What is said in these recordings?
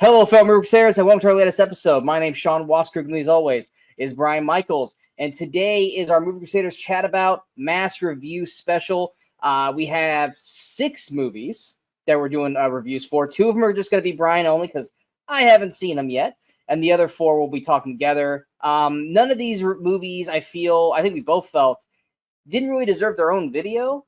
Hello, fellow Movie Crusaders, and welcome to our latest episode. My name's Sean Waskrug, and as always is Brian Michaels. And today is our Movie Crusaders Chat About Mass Review Special. We have 6 movies that we're doing reviews for. 2 of them are just going to be Brian only because I haven't seen them yet. And the other 4 will be talking together. None of these movies, I think we both felt, didn't really deserve their own video.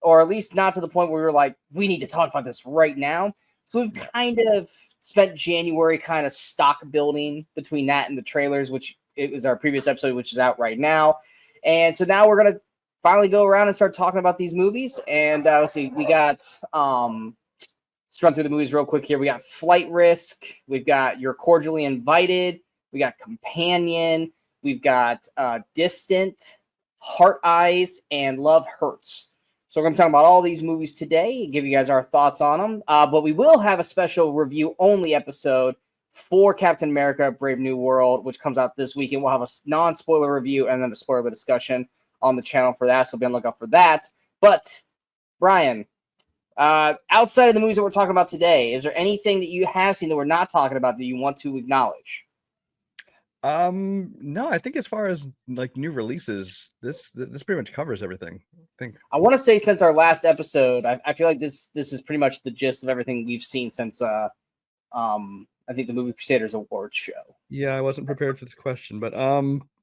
Or at least not to the point where we were like, we need to talk about this right now. So we've kind of spent January kind of stock building between that and the trailers, which it was our previous episode, which is out right now. And so now we're going to finally go around and start talking about these movies. And let's see, we got, let's run through the movies real quick here. We got Flight Risk. We've got You're Cordially Invited. We got Companion. We've got Distant, Heart Eyes, and Love Hurts. So we're going to talk about all these movies today and give you guys our thoughts on them. But we will have a special review-only episode for Captain America: Brave New World, which comes out this weekend. We'll have a non-spoiler review and then a spoiler discussion on the channel for that, so be on the lookout for that. But, Brian, outside of the movies that we're talking about today, is there anything that you have seen that we're not talking about that you want to acknowledge? No, I think as far as like new releases, this pretty much covers everything. I want to say since our last episode, I feel like this is pretty much the gist of everything we've seen since I think the Movie Crusaders Awards show. Yeah, I wasn't prepared for this question, but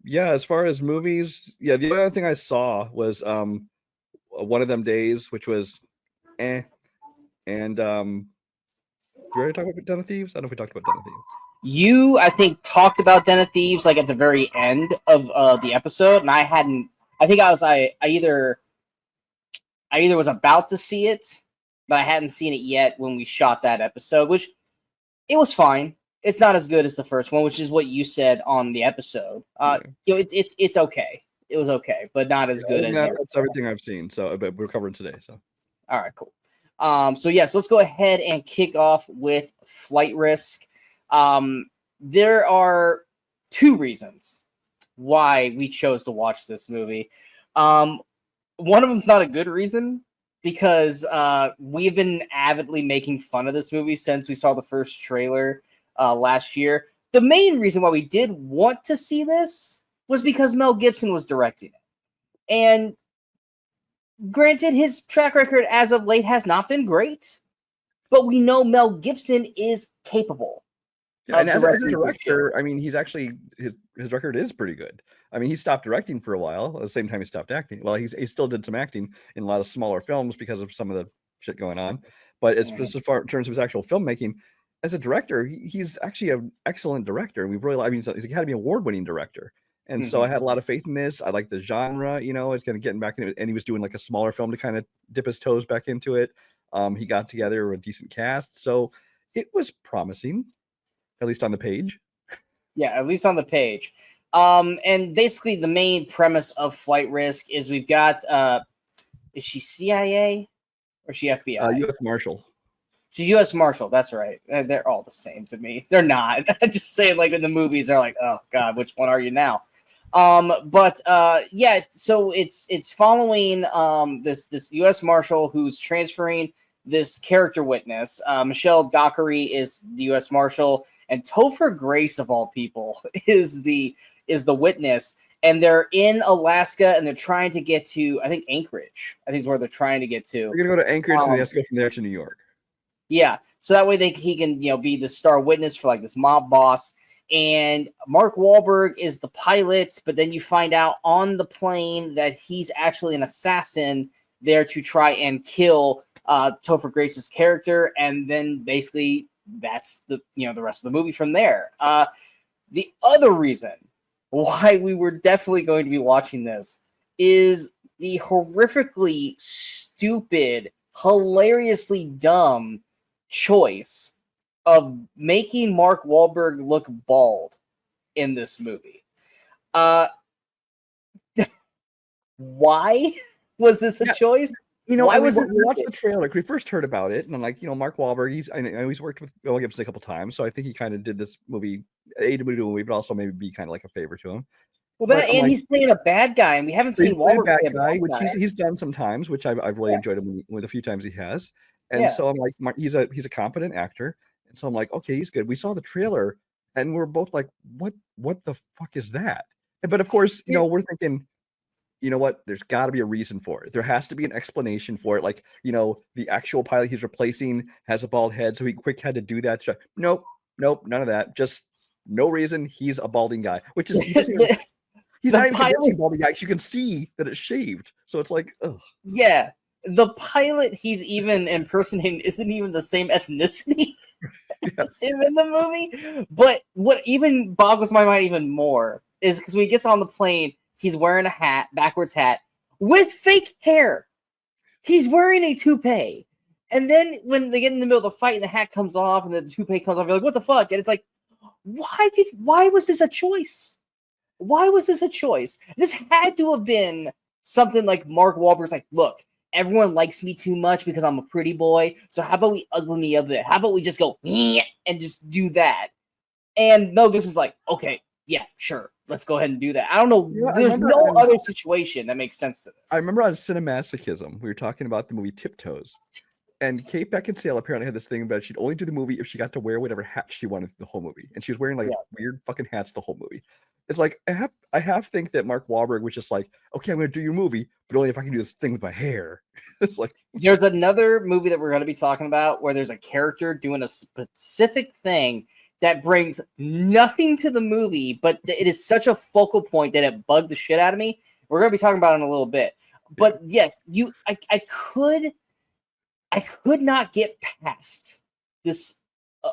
yeah, as far as movies, yeah, the other thing I saw was One of Them Days, which was and did we already talk about Den of Thieves? I don't know if we talked about Den of Thieves. You, I think, talked about Den of Thieves like at the very end of the episode, and I hadn't. I think I either was about to see it, but I hadn't seen it yet when we shot that episode. Which it was fine. It's not as good as the first one, which is what you said on the episode. You know, it's okay. It was okay, but not as good as that's everything I've seen. So, but we're covering today. So, all right, cool. So let's go ahead and kick off with Flight Risk. There are 2 reasons why we chose to watch this movie. One of them's not a good reason because we've been avidly making fun of this movie since we saw the first trailer last year. The main reason why we did want to see this was because Mel Gibson was directing it. And granted, his track record as of late has not been great, but we know Mel Gibson is capable. Yeah, and as a director, I mean, he's actually his record is pretty good. I mean, he stopped directing for a while. At the same time, he stopped acting. Well, he still did some acting in a lot of smaller films because of some of the shit going on. But as far in terms of his actual filmmaking, as a director, he's actually an excellent director. We've really, I mean, he's an Academy Award-winning director. And so I had a lot of faith in this. I like the genre, you know, it's kind of getting back into it. And he was doing like a smaller film to kind of dip his toes back into it. He got together with a decent cast. So it was promising. At least on the page. Yeah, at least on the page. And basically the main premise of Flight Risk is we've got, is she CIA or is she FBI? U.S. Marshal. She's U.S. Marshal, that's right. They're all the same to me. They're not. I'm just saying, like in the movies, they're like, oh God, which one are you now? Yeah, so it's following this U.S. Marshal who's transferring this character witness. Michelle Dockery is the U.S. Marshal, and Topher Grace, of all people, is the witness. And they're in Alaska, and they're trying to get to, I think, Anchorage. I think is where they're trying to get to. They're gonna go to Anchorage, and they have to go from there to New York. Yeah, so that way he can be the star witness for like this mob boss. And Mark Wahlberg is the pilot, but then you find out on the plane that he's actually an assassin there to try and kill Topher Grace's character, and then basically that's the rest of the movie from there. The other reason why we were definitely going to be watching this is the horrifically stupid, hilariously dumb choice of making Mark Wahlberg look bald in this movie. Why was this a choice? You know, we watched the trailer. Like, we first heard about it, and I'm like, Mark Wahlberg. I know he's worked with Mel Gibson a couple times, so I think he kind of did this movie, to do a movie, but also maybe be kind of like a favor to him. Well, he's playing a bad guy, and we haven't seen Wahlberg play a bad guy, which he's done sometimes, which I've really enjoyed him with a few times he has. And so I'm like, he's a competent actor. And so I'm like, okay, he's good. We saw the trailer and we're both like, what the fuck is that? But of course, we're thinking, you know what? There's got to be a reason for it. There has to be an explanation for it. Like, the actual pilot he's replacing has a bald head, so he quick had to do that. Nope, none of that. Just no reason. He's a balding guy, which is he's not even a balding guy. You can see that it's shaved, so it's like, ugh. Yeah, the pilot he's even impersonating isn't even the same ethnicity as him in the movie. But what even boggles my mind even more is because when he gets on the plane, he's wearing a hat, backwards hat, with fake hair. He's wearing a toupee. And then when they get in the middle of the fight and the hat comes off and the toupee comes off, you're like, what the fuck? And it's like, why was this a choice? Why was this a choice? This had to have been something like Mark Wahlberg's like, look, everyone likes me too much because I'm a pretty boy. So how about we ugly me a bit? How about we just go and just do that? And no, this is like, okay, yeah, sure. Let's go ahead and do that. I don't know. There's no other situation that makes sense to this. I remember on Cinemasochism, we were talking about the movie Tiptoes. And Kate Beckinsale apparently had this thing about she'd only do the movie if she got to wear whatever hat she wanted the whole movie. And she was wearing weird fucking hats the whole movie. It's like, I have to think that Mark Wahlberg was just like, okay, I'm going to do your movie, but only if I can do this thing with my hair. It's like, there's another movie that we're going to be talking about where there's a character doing a specific thing that brings nothing to the movie, but it is such a focal point that it bugged the shit out of me. We're going to be talking about it in a little bit. But yes, I could not get past this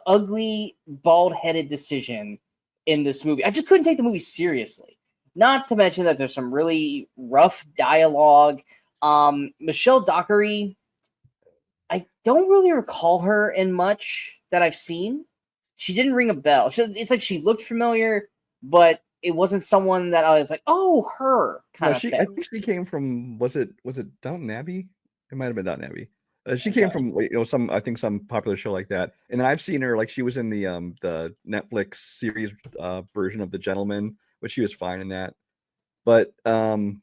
ugly, bald-headed decision in this movie. I just couldn't take the movie seriously. Not to mention that there's some really rough dialogue. Michelle Dockery, I don't really recall her in much that I've seen. She didn't ring a bell. It's like she looked familiar, but it wasn't someone that I was like, oh, her kind of thing. I think she came from, was it Downton Abbey? It might have been Downton Abbey. She came from some popular show like that. And then I've seen her, like she was in the Netflix series version of The Gentleman, which she was fine in that. But no,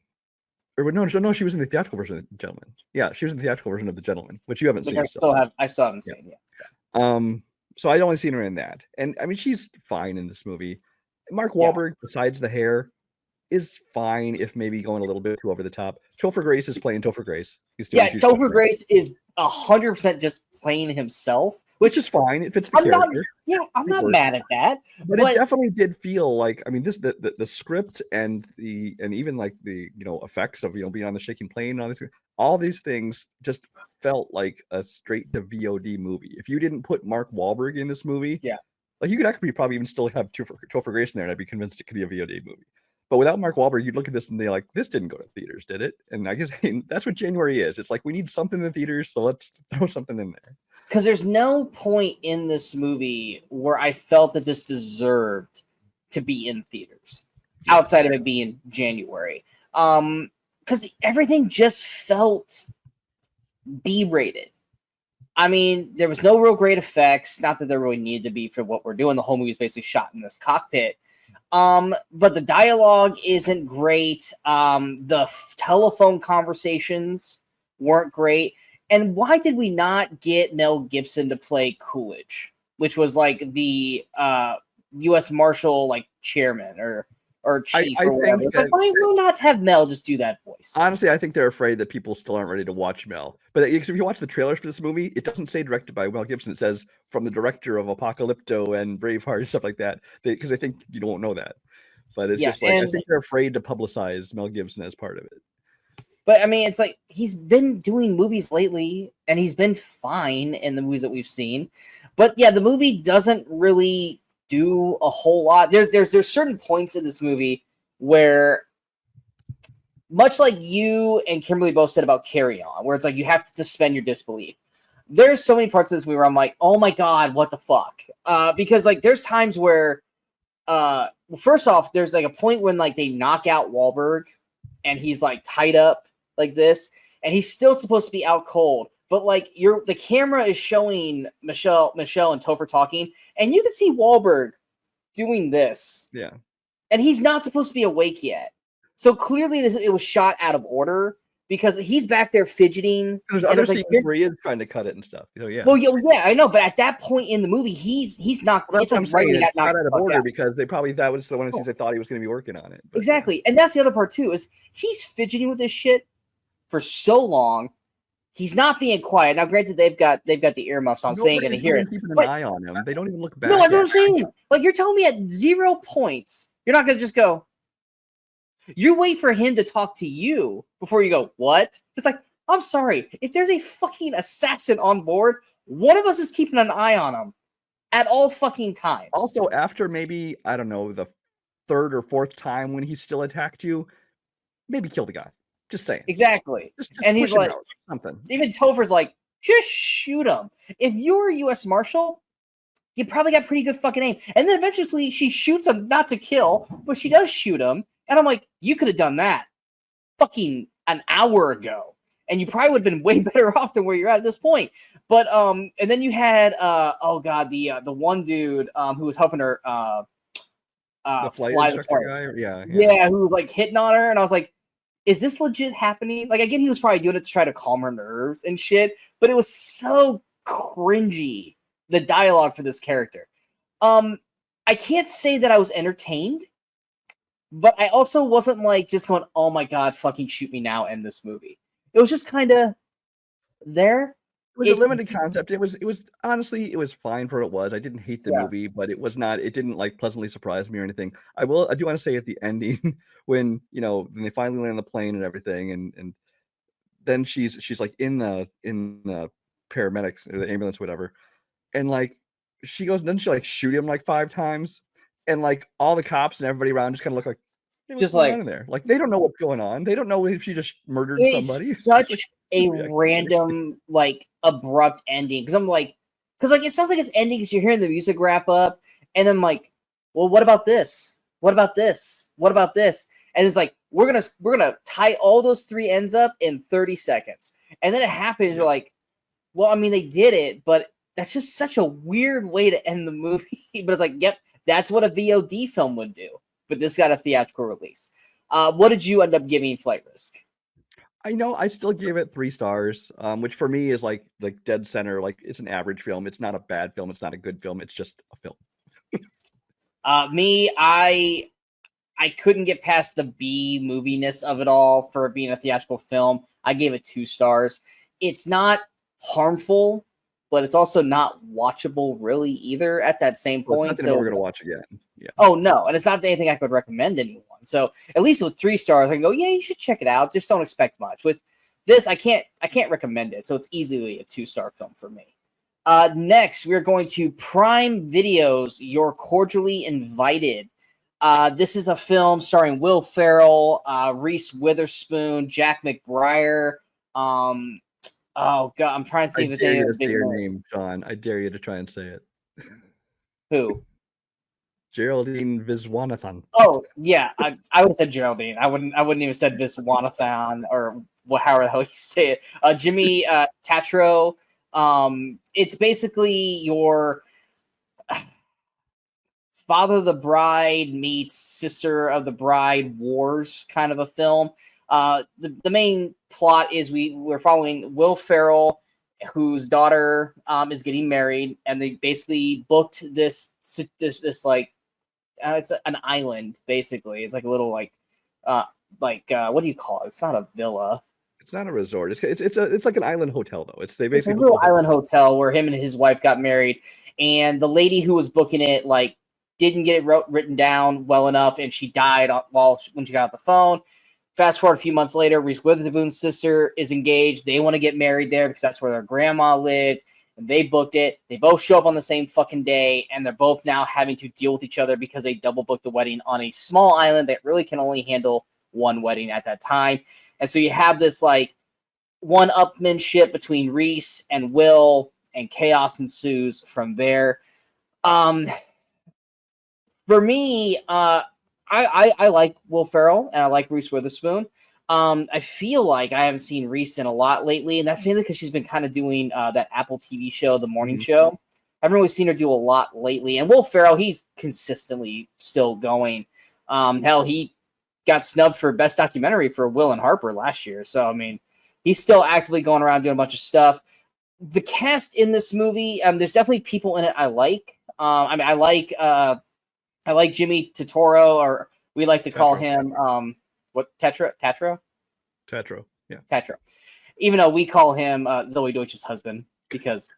she was in the theatrical version of The Gentleman. Yeah, she was in the theatrical version of The Gentleman, which you haven't seen. I still haven't seen yet. So I'd only seen her in that. And I mean, she's fine in this movie. Mark Wahlberg, besides the hair, is fine if maybe going a little bit too over the top. Topher Grace is playing Topher Grace. Topher Grace is 100% just playing himself, which is fine. It fits the character. I'm not mad at that. But it definitely did feel like, I mean, the script and even like the effects of being on the shaking plane and all these things just felt like a straight to VOD movie. If you didn't put Mark Wahlberg in this movie, like you could actually probably even still have Topher Grace in there, and I'd be convinced it could be a VOD movie. But without Mark Wahlberg, you'd look at this and they're like, this didn't go to theaters, did it? And I guess that's what January is. It's like, we need something in the theaters, so let's throw something in there. Because there's no point in this movie where I felt that this deserved to be in theaters, outside of it being January. Because everything just felt B-rated. I mean, there was no real great effects, not that there really needed to be for what we're doing. The whole movie is basically shot in this cockpit. But the dialogue isn't great. The telephone conversations weren't great. And why did we not get Mel Gibson to play Coolidge, which was like the U.S. Marshal chairman or chief or whatever? Why will not have Mel just do that voice? Honestly, I think they're afraid that people still aren't ready to watch Mel. But if you watch the trailers for this movie, it doesn't say directed by Mel Gibson. It says from the director of Apocalypto and Braveheart and stuff like that. Because they think you don't know that. But it's just like, I think they're afraid to publicize Mel Gibson as part of it. But I mean, it's like he's been doing movies lately, and he's been fine in the movies that we've seen. But yeah, the movie doesn't really do a whole lot. There's certain points in this movie where, much like you and Kimberly both said about Carry On, where it's like you have to suspend your disbelief. There's so many parts of this movie where I'm like, oh my god, what the fuck? Because like there's times where, first off, there's like a point when like they knock out Wahlberg, and he's like tied up like this, and he's still supposed to be out cold. But like the camera is showing Michelle and Topher talking, and you can see Wahlberg doing this. Yeah. And he's not supposed to be awake yet. So clearly it was shot out of order. because he's back there fidgeting. There's other scenes where he is trying to cut it and stuff. Yeah. Well, yeah, I know, but at that point in the movie, he's not. Well, it's like right when he got knocked out of order because that was the one of the scenes they thought he was going to be working on it. But, exactly, and that's the other part too. Is he's fidgeting with this shit for so long. He's not being quiet. Now, granted, they've got the earmuffs on, so they ain't gonna hear it. Keeping an eye on him. They don't even look back. No, that's what I'm saying. Like, you're telling me at 0 points, you're not gonna just go. You wait for him to talk to you before you go, what? It's like, I'm sorry. If there's a fucking assassin on board, one of us is keeping an eye on him at all fucking times. Also, after maybe, I don't know, the 3rd or 4th time when he still attacked you, maybe kill the guy. Just saying. Exactly. Just and he's like, something. Even Topher's like, just shoot him. If you were a U.S. Marshal, you probably got pretty good fucking aim. And then eventually she shoots him, not to kill, but she does shoot him. And I'm like, you could have done that fucking an hour ago. And you probably would have been way better off than where you're at this point. But and then you had the one dude who was helping her the fly the plane. Guy? Yeah, who was like hitting on her, and I was like, is this legit happening? Like, again, he was probably doing it to try to calm her nerves and shit, but it was so cringy, the dialogue for this character. I can't say that I was entertained, but I also wasn't like just going, oh my god, fucking shoot me now, end this movie. It was just kind of there. It was a limited concept. It was honestly, it was fine for what it was. I didn't hate the movie, but it didn't like pleasantly surprise me or anything. I do want to say at the ending when they finally land the plane and everything, and then she's like in the paramedics or the ambulance, whatever, and like she goes, doesn't she like shoot him like 5 times, and like all the cops and everybody around just kind of look like, hey, what's going on in there? Like they don't know what's going on. They don't know if she just murdered somebody. Such a random, like, abrupt ending, because it sounds like it's ending because you're hearing the music wrap up, and I'm like, well, what about this? What about this? What about this? And it's like, we're gonna tie all those 3 ends up in 30 seconds, and then it happens. You're like, well, I mean, they did it, but that's just such a weird way to end the movie. But it's like, yep, that's what a VOD film would do, but this got a theatrical release. What did you end up giving Flight Risk? I know I still give it 3 stars, which for me is like dead center. Like, it's an average film. It's not a bad film. It's not a good film. It's just a film. I couldn't get past the B moviness of it all for being a theatrical film. I gave it 2 stars. It's not harmful, but it's also not watchable really either at that same point. It's not we're going to watch again. Yeah. Oh, no. And it's not anything I could recommend anyone. So at least with 3 stars, I can go, yeah, you should check it out. Just don't expect much. With this, I can't recommend it. So it's easily a 2-star film for me. Next, we're going to Prime Video's You're Cordially Invited. This is a film starring Will Ferrell, Reese Witherspoon, Jack McBrayer. Oh god, I'm trying to think of any of your name, John. I dare you to try and say it. Who? Geraldine Viswanathan. Oh yeah, I would have said Geraldine. I wouldn't even said Viswanathan or however the hell you say it. Jimmy Tatro. It's basically your Father of the Bride meets Sister of the Bride Wars kind of a film. The main plot is we're following Will Ferrell, whose daughter is getting married, and they basically booked this like it's an island basically. It's like a little like what do you call it? It's not a villa. It's not a resort. It's like an island hotel though. It's a little island hotel where him and his wife got married, and the lady who was booking it like didn't get it written down well enough, and she died when she got off the phone. Fast forward a few months later, Reese Witherspoon's sister is engaged. They want to get married there because that's where their grandma lived, and they booked it. They both show up on the same fucking day, and they're both now having to deal with each other because they double booked the wedding on a small island that really can only handle one wedding at that time. And so you have this like one-upmanship between Reese and Will, and chaos ensues from there. For me, I like Will Ferrell and I like Reese Witherspoon. I feel like I haven't seen Reese in a lot lately, and that's mainly because she's been kind of doing that Apple TV show, The Morning Show. I haven't really seen her do a lot lately. And Will Ferrell, he's consistently still going. Hell, he got snubbed for Best Documentary for Will and Harper last year. So, I mean, he's still actively going around doing a bunch of stuff. The cast in this movie, there's definitely people in it I like. I mean, I like Jimmy Totoro, or we like to call him Tetro. Yeah. Tetro. Even though we call him Zoe Deutsch's husband, because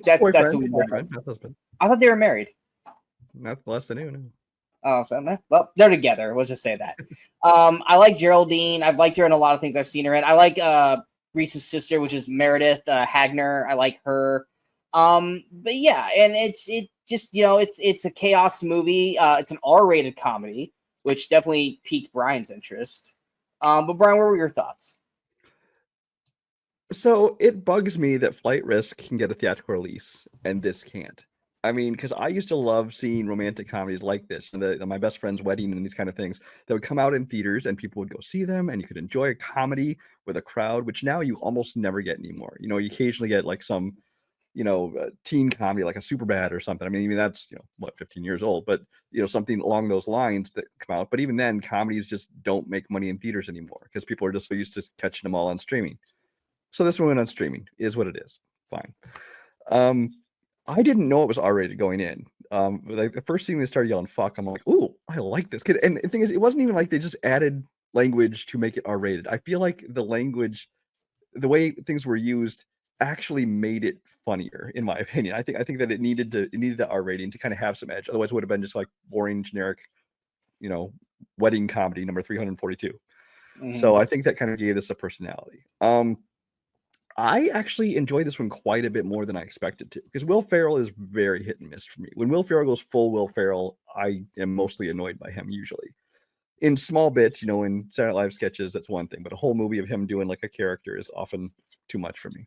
that's who we know. I thought they were married. Not less than you know. Oh, well, they're together. Let's just say that. I like Geraldine. I've liked her in a lot of things I've seen her in. I like Reese's sister, which is Meredith Hagner. I like her. But yeah, and it's a chaos movie. It's an R-rated comedy, which definitely piqued Brian's interest. But Brian, what were your thoughts? So it bugs me that Flight Risk can get a theatrical release and this can't. I mean, because I used to love seeing romantic comedies like this, my best friend's wedding and these kind of things that would come out in theaters and people would go see them and you could enjoy a comedy with a crowd, which now you almost never get anymore. You know, you occasionally get like some, teen comedy like a Superbad or something. I mean, even that's, 15 years old, but, something along those lines that come out. But even then, comedies just don't make money in theaters anymore because people are just so used to catching them all on streaming. So this one went on streaming, is what it is. Fine. I didn't know it was R-rated going in. Like the first scene they started yelling "fuck," I'm like, "Ooh, I like this kid." And the thing is, it wasn't even like they just added language to make it R-rated. I feel like the language, the way things were used, actually made it funnier, in my opinion. I think that it needed the R rating to kind of have some edge. Otherwise, it would have been just like boring, generic, wedding comedy number 342. Mm-hmm. So I think that kind of gave this a personality. I actually enjoy this one quite a bit more than I expected to, because Will Ferrell is very hit and miss for me. When Will Ferrell goes full Will Ferrell, I am mostly annoyed by him usually. In small bits, in Saturday Night Live sketches, that's one thing, but a whole movie of him doing like a character is often too much for me.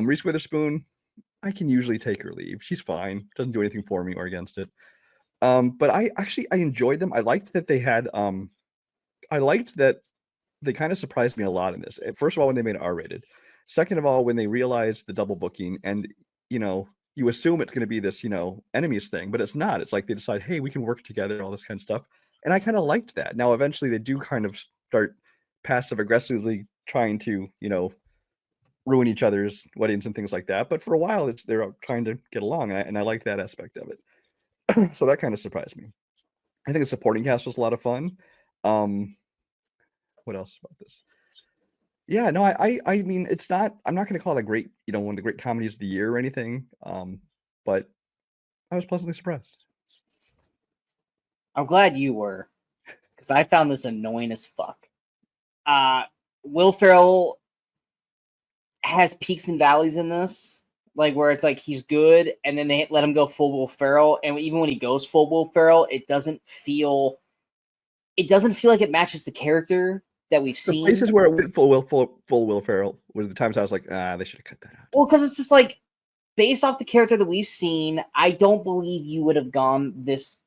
Reese Witherspoon, I can usually take or leave. She's fine. Doesn't do anything for me or against it. But I enjoyed them. I liked that they had, I liked that they kind of surprised me a lot in this. First of all, when they made it R-rated. Second of all, when they realized the double booking and, you assume it's going to be this, enemies thing, but it's not. It's like they decide, hey, we can work together, all this kind of stuff. And I kind of liked that. Now, eventually they do kind of start passive aggressively trying to, ruin each other's weddings and things like that. But for a while, they're trying to get along. And I liked that aspect of it. So that kind of surprised me. I think the supporting cast was a lot of fun. What else about this? Yeah, no, I mean, it's not, I'm not going to call it a great, one of the great comedies of the year or anything. But I was pleasantly surprised. I'm glad you were, because I found this annoying as fuck. Will Ferrell has peaks and valleys in this, like where it's like he's good, and then they let him go full Will Ferrell, and even when he goes full Will Ferrell, it doesn't feel like it matches the character that we've seen. Places where it went full Will Ferrell were the times I was like, they should have cut that out. Well, because it's just like, based off the character that we've seen, I don't believe you would have gone this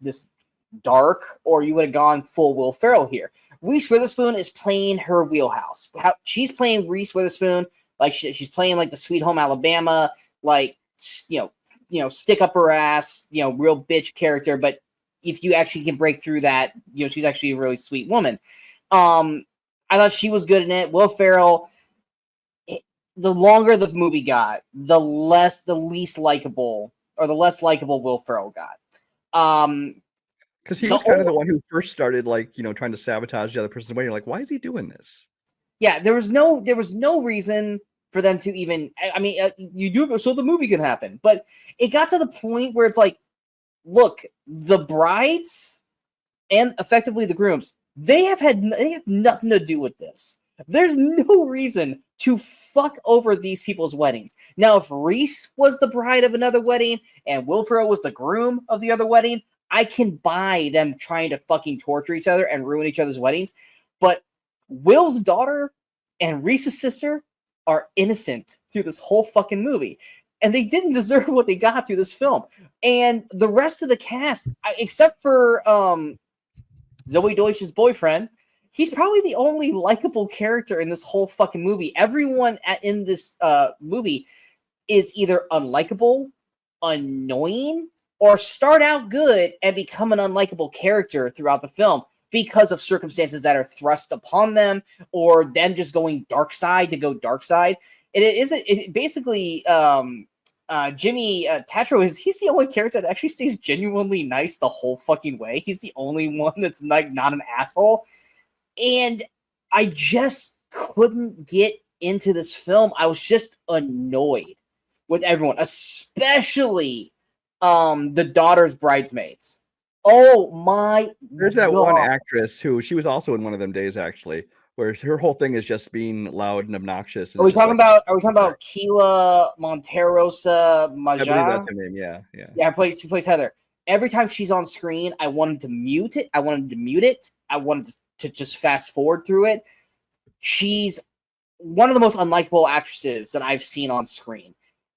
dark, or you would have gone full Will Ferrell here. Reese Witherspoon is playing her wheelhouse. She's playing Reese Witherspoon like she's playing like the Sweet Home Alabama, like stick up her ass, real bitch character. But if you actually can break through that, she's actually a really sweet woman. I thought she was good in it. Will Ferrell, the longer the movie got, the least likable Will Ferrell got. Because he was kind of the one who first started, like, trying to sabotage the other person's way. You're like, why is he doing this? Yeah, there was no reason for them to even. I mean, you do it so the movie can happen, but it got to the point where it's like, look, the brides and effectively the grooms, they have nothing to do with this. There's no reason to fuck over these people's weddings. Now, if Reese was the bride of another wedding and Will Ferrell was the groom of the other wedding, I can buy them trying to fucking torture each other and ruin each other's weddings. But Will's daughter and Reese's sister are innocent through this whole fucking movie. And they didn't deserve what they got through this film. And the rest of the cast, except for Zoe Deutsch's boyfriend, he's probably the only likable character in this whole fucking movie. Everyone in this movie is either unlikable, annoying, or start out good and become an unlikable character throughout the film. because of circumstances that are thrust upon them, or them just going dark side to go dark side. It basically Jimmy Tatro he's the only character that actually stays genuinely nice the whole fucking way. He's the only one that's like not an asshole. And I just couldn't get into this film. I was just annoyed with everyone, especially the daughter's bridesmaids. Oh my! There's that one actress who she was also in one of them days actually, where her whole thing is just being loud and obnoxious. And Are we talking about Keila Monterosa Maja? I believe that's her name. Yeah. She plays Heather. Every time she's on screen, I wanted to mute it. I wanted to just fast forward through it. She's one of the most unlikable actresses that I've seen on screen,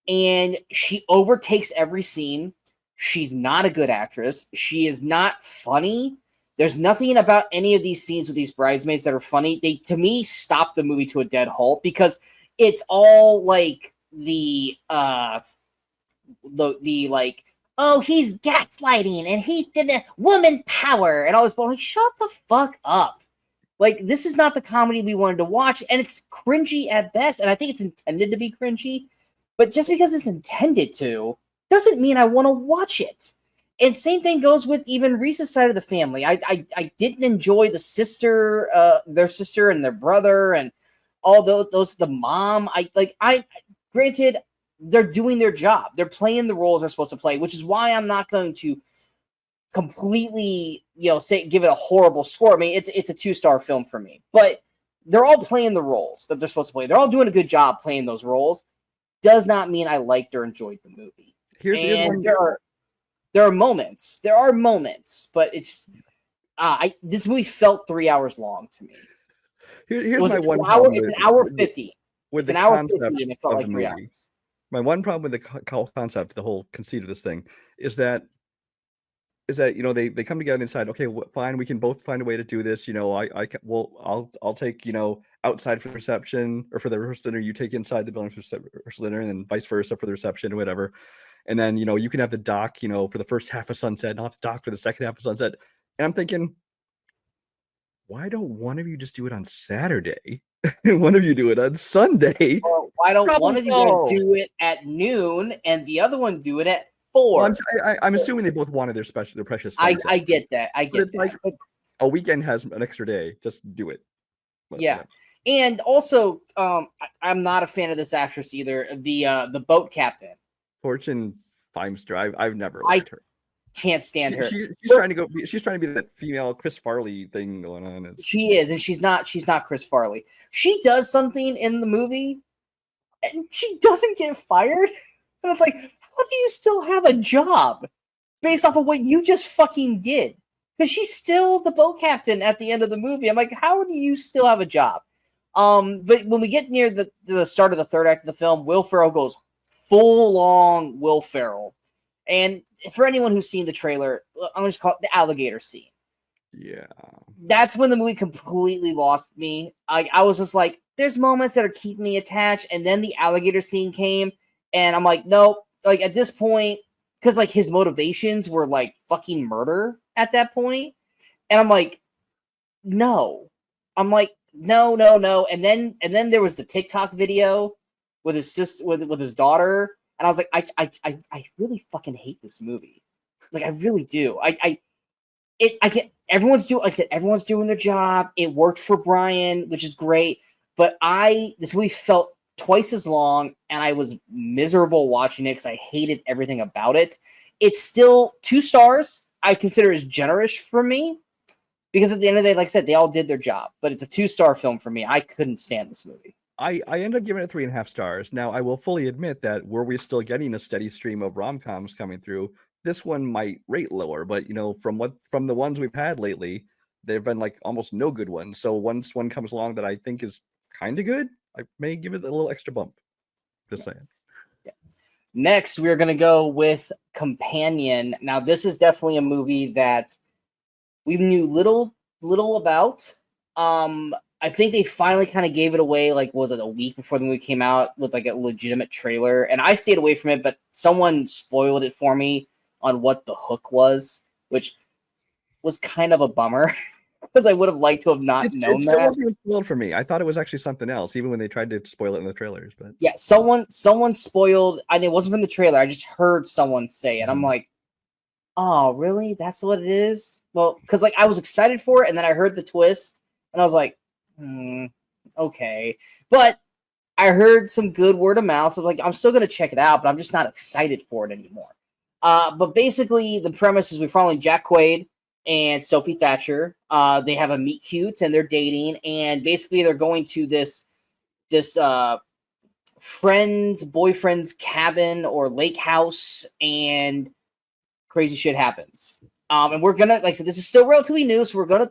and she overtakes every scene. She's not a good actress. She is not funny. There's nothing about any of these scenes with these bridesmaids that are funny. They, to me, stop the movie to a dead halt because it's all like the like, oh, he's gaslighting and he did the woman power and all this. But like, shut the fuck up. Like, this is not the comedy we wanted to watch, and it's cringy at best. And I think it's intended to be cringy, but just because it's intended to doesn't mean I want to watch it. And same thing goes with even Reese's side of the family. I didn't enjoy the sister, their sister and their brother, and all those the mom. Granted, they're doing their job. They're playing the roles they're supposed to play, which is why I'm not going to completely, give it a horrible score. I mean, it's a 2-star film for me, but they're all playing the roles that they're supposed to play. They're all doing a good job playing those roles. Does not mean I liked or enjoyed the movie. There are moments, but it's this movie felt 3 hours long to me. Here's my one problem. It's an hour 50. It's an hour 50, and it felt like 3 hours. My one problem with the concept, the whole conceit of this thing, is that they come together and decide, okay, fine, we can both find a way to do this. I'll take outside for the reception, or for the rehearsal dinner, you take inside the building for the rehearsal dinner, and then vice versa for the reception or whatever. And then you can have the doc for the first half of Sunset, and I'll have the doc for the second half of Sunset. And I'm thinking, why don't one of you just do it on Saturday and one of you do it on Sunday? Or why don't one of you guys do it at noon and the other one do it at 4? Well, I'm assuming they both wanted their precious Sunset. I get that. It's like a weekend has an extra day. Just do it. Yeah. And also, I'm not a fan of this actress either. The boat captain. Fortune Feimster. I've never liked her. Can't stand her. She's trying to be that female Chris Farley thing going on. She is, and she's not Chris Farley. She does something in the movie, and she doesn't get fired. And it's like, how do you still have a job based off of what you just fucking did? Because she's still the boat captain at the end of the movie. I'm like, how do you still have a job? But when we get near the start of the third act of the film, Will Ferrell goes full on Will Ferrell. And for anyone who's seen the trailer, I'm just call it the alligator scene. Yeah. That's when the movie completely lost me. I was just like, there's moments that are keeping me attached, and then the alligator scene came, and I'm like, nope. Like, at this point, because like his motivations were like fucking murder at that point, and I'm like, no. I'm like, no. And then there was the TikTok video with his sister, with his daughter, and I was like, I really fucking hate this movie. Like, I really do. I get everyone's doing, like I said, everyone's doing their job. It worked for Brian, which is great. But this movie felt twice as long, and I was miserable watching it because I hated everything about it. It's still 2 stars. I consider it generous for me because at the end of the day, like I said, they all did their job. But it's a 2-star film for me. I couldn't stand this movie. I end up giving it 3.5 stars. Now, I will fully admit that were we still getting a steady stream of rom-coms coming through, this one might rate lower. But from the ones we've had lately, there've been like almost no good ones. So once one comes along that I think is kind of good, I may give it a little extra bump. Just saying. Yeah. Next, we're going to go with Companion. Now, this is definitely a movie that we knew little about. I think they finally kind of gave it away, like, was it a week before the movie came out with like a legitimate trailer? And I stayed away from it, but someone spoiled it for me on what the hook was, which was kind of a bummer. because I would have liked to have not known it still that. wasn't even spoiled for me. I thought it was actually something else, even when they tried to spoil it in the trailers. But yeah, someone spoiled, and it wasn't from the trailer. I just heard someone say it. I'm like, oh, really? That's what it is? Well, because like I was excited for it, and then I heard the twist, and I was like, okay. But I heard some good word of mouth, so like I'm still gonna check it out, but I'm just not excited for it anymore. But basically, the premise is we're following Jack Quaid and Sophie Thatcher. They have a meet cute, and they're dating, and basically they're going to this boyfriend's cabin or lake house, and crazy shit happens. And we're gonna, like I said, this is still relatively new, so we're gonna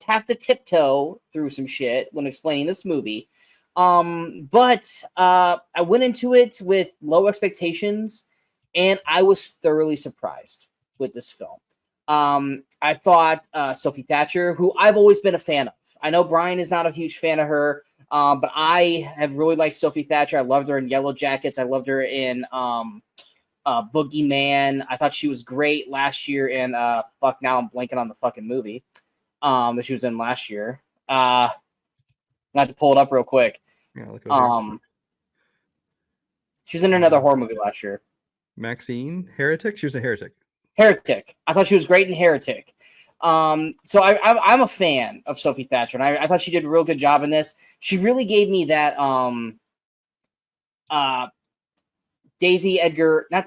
have to tiptoe through some shit when explaining this movie. But I went into it with low expectations, and I was thoroughly surprised with this film. I thought Sophie Thatcher, who I've always been a fan of. I know Brian is not a huge fan of her, but I have really liked Sophie Thatcher. I loved her in Yellow Jackets. I loved her in Boogeyman. I thought she was great last year in now I'm blanking on the fucking movie that she was in last year. I have to pull it up real quick. Yeah, look she was in another horror movie last year. Maxine Heretic. She was a Heretic. Heretic. I thought she was great in Heretic. So I'm a fan of Sophie Thatcher, and I thought she did a real good job in this. She really gave me that Daisy Edgar. Was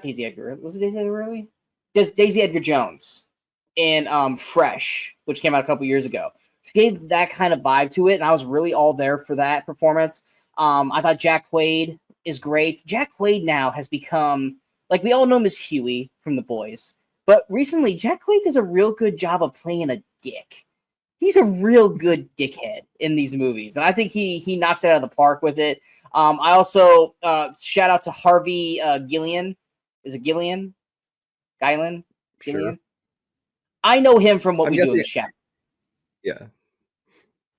it Daisy Edgar really? Daisy Edgar Jones in Fresh, which came out a couple years ago. She gave that kind of vibe to it, and I was really all there for that performance. I thought Jack Quaid is great. Jack Quaid now has become, like, we all know him as Huey from The Boys, but recently Jack Quaid does a real good job of playing a dick. He's a real good dickhead in these movies, and I think he knocks it out of the park with it. I also shout out to Harvey Gillian. Is it Gillian? Gillian? Sure. I know him from What We Do in the Shadows. Yeah.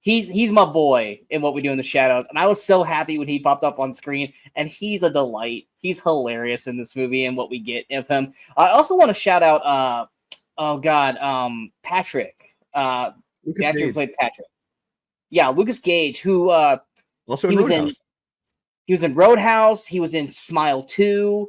He's my boy in What We Do in the Shadows, and I was so happy when he popped up on screen, and he's a delight. He's hilarious in this movie and what we get of him. I also want to shout out Patrick, the actor who played Patrick. Yeah, Lucas Gage, who also in Roadhouse. He was in Roadhouse. He was in Smile 2.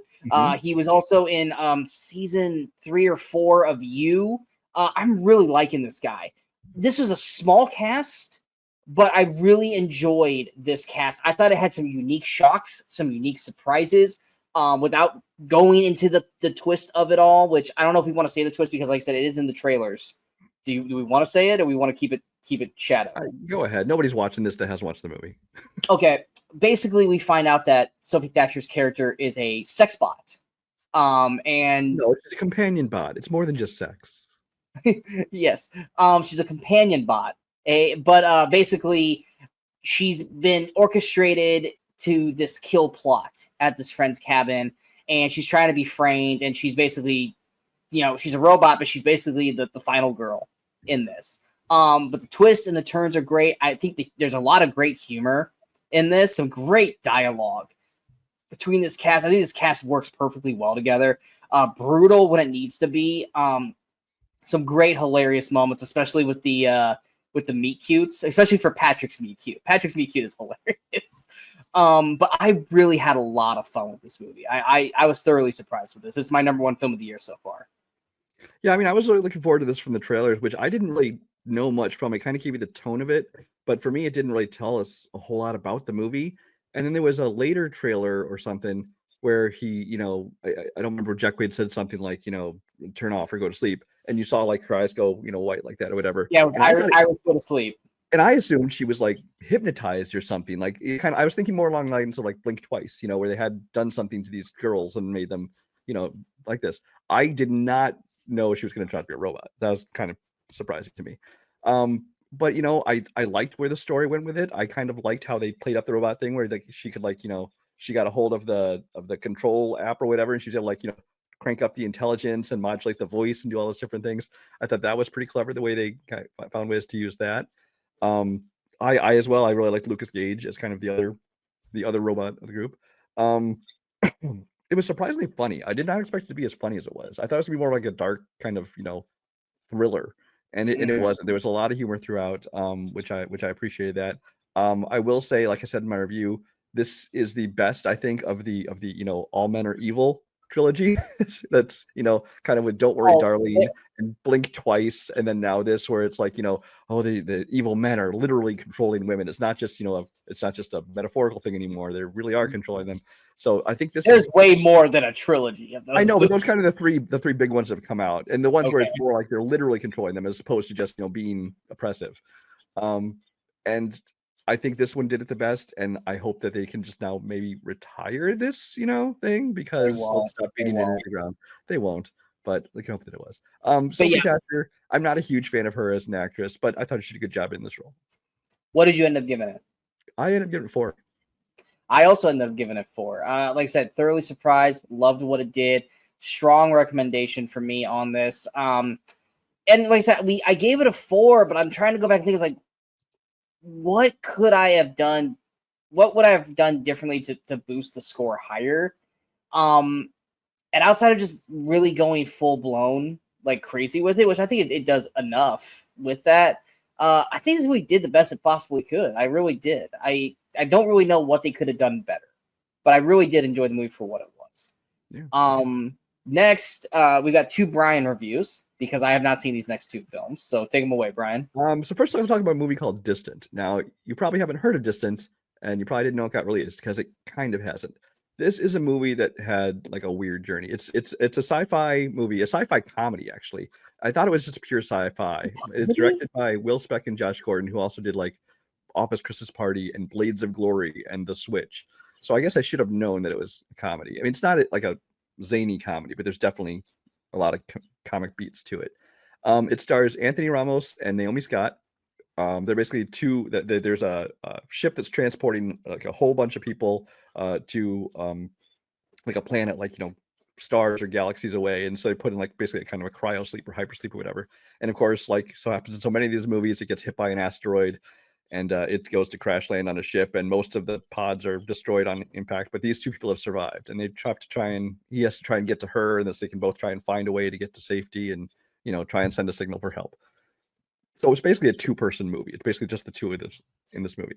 He was also in season 3 or 4 of You. I'm really liking this guy. This was a small cast, but I really enjoyed this cast. I thought it had some unique shocks, some unique surprises, without going into the twist of it all, which I don't know if we want to say the twist because, like I said, it is in the trailers. Do we want to say it, or we want to keep it shadow? Go ahead. Nobody's watching this that hasn't watched the movie. Okay. Basically, we find out that Sophie Thatcher's character is a sex bot. And no, it's a companion bot. It's more than just sex. Yes. She's a companion bot. But basically, she's been orchestrated to this kill plot at this friend's cabin, and she's trying to be framed, and she's basically, she's a robot, but she's basically the final girl in this. But the twists and the turns are great. I think there's a lot of great humor in this, some great dialogue between this cast. I think this cast works perfectly well together. Brutal when it needs to be. Some great hilarious moments, especially with the meet cutes, especially for Patrick's meet cute. Patrick's meet cute is hilarious. But I really had a lot of fun with this movie. I was thoroughly surprised with this. It's my number 1 film of the year so far. Yeah, I mean, I was really looking forward to this from the trailers, which I didn't really know much from. It kind of gave you the tone of it, but for me, it didn't really tell us a whole lot about the movie. And then there was a later trailer or something where he, I don't remember, Jack Quaid said something like, turn off or go to sleep. And you saw like her eyes go, white like that or whatever. Yeah, I was go to sleep. And I assumed she was like hypnotized or something. Like I was thinking more along the lines of like Blink Twice, where they had done something to these girls and made them, like this. I did not know she was going to try to be a robot. That was kind of surprising to me. But I liked where the story went with it. I kind of liked how they played up the robot thing where like she could she got a hold of the control app or whatever, and she's able to crank up the intelligence and modulate the voice and do all those different things. I thought that was pretty clever the way they found ways to use that. I as well, I really liked Lucas Gage as kind of the other robot of the group. It was surprisingly funny. I did not expect it to be as funny as it was. I thought it was going to be more like a dark kind of, thriller. and it wasn't. There was a lot of humor throughout, which I appreciated that. I will say, like I said in my review, this is the best, I think, of the All Men Are Evil trilogy. That's kind of with Don't Worry, Darling, and Blink Twice, and then now this, where it's like the evil men are literally controlling women. It's not just it's not just a metaphorical thing anymore. They really are controlling them. So I think there's way more than a trilogy of those. I know, but those kind of the three big ones that have come out, and the ones where it's more like they're literally controlling them as opposed to just being oppressive. And I think this one did it the best, and I hope that they can just now maybe retire this thing, because let's stop beating it into the ground. They won't, but we can hope that it was. Sophie Thatcher, I'm not a huge fan of her as an actress, but I thought she did a good job in this role. What did you end up giving it? I ended up giving it 4. I also ended up giving it 4. Like I said, thoroughly surprised, loved what it did. Strong recommendation for me on this. And like I said, I gave it a 4, but I'm trying to go back and think, it's like, what could I have done? What would I have done differently to boost the score higher? And outside of just really going full blown like crazy with it, which I think it does enough with that. I think this movie did the best it possibly could. I really did. I don't really know what they could have done better, but I really did enjoy the movie for what it was. Yeah. Next, we got 2 Brian reviews, because I have not seen these next 2 films. So take them away, Brian. So first, I'm talking about a movie called Distant. Now, you probably haven't heard of Distant, and you probably didn't know it got released, because it kind of hasn't. This is a movie that had like a weird journey. It's a sci-fi movie, a sci-fi comedy, actually. I thought it was just pure sci-fi. It's directed by Will Speck and Josh Gordon, who also did like Office Christmas Party and Blades of Glory and The Switch. So I guess I should have known that it was a comedy. I mean, it's not like a zany comedy, but there's definitely a lot of comic beats to it. It stars Anthony Ramos and Naomi Scott. They're basically there's a ship that's transporting like a whole bunch of people to like a planet, like stars or galaxies away, and so they put in like basically kind of a cryo sleep or hypersleep or whatever. And of course, like so happens in so many of these movies, it gets hit by an asteroid, and it goes to crash land on a ship, and most of the pods are destroyed on impact. But these 2 people have survived, and he has to try and get to her, and so they can both try and find a way to get to safety, and try and send a signal for help. So it's basically a 2-person movie. It's basically just the 2 of this in this movie.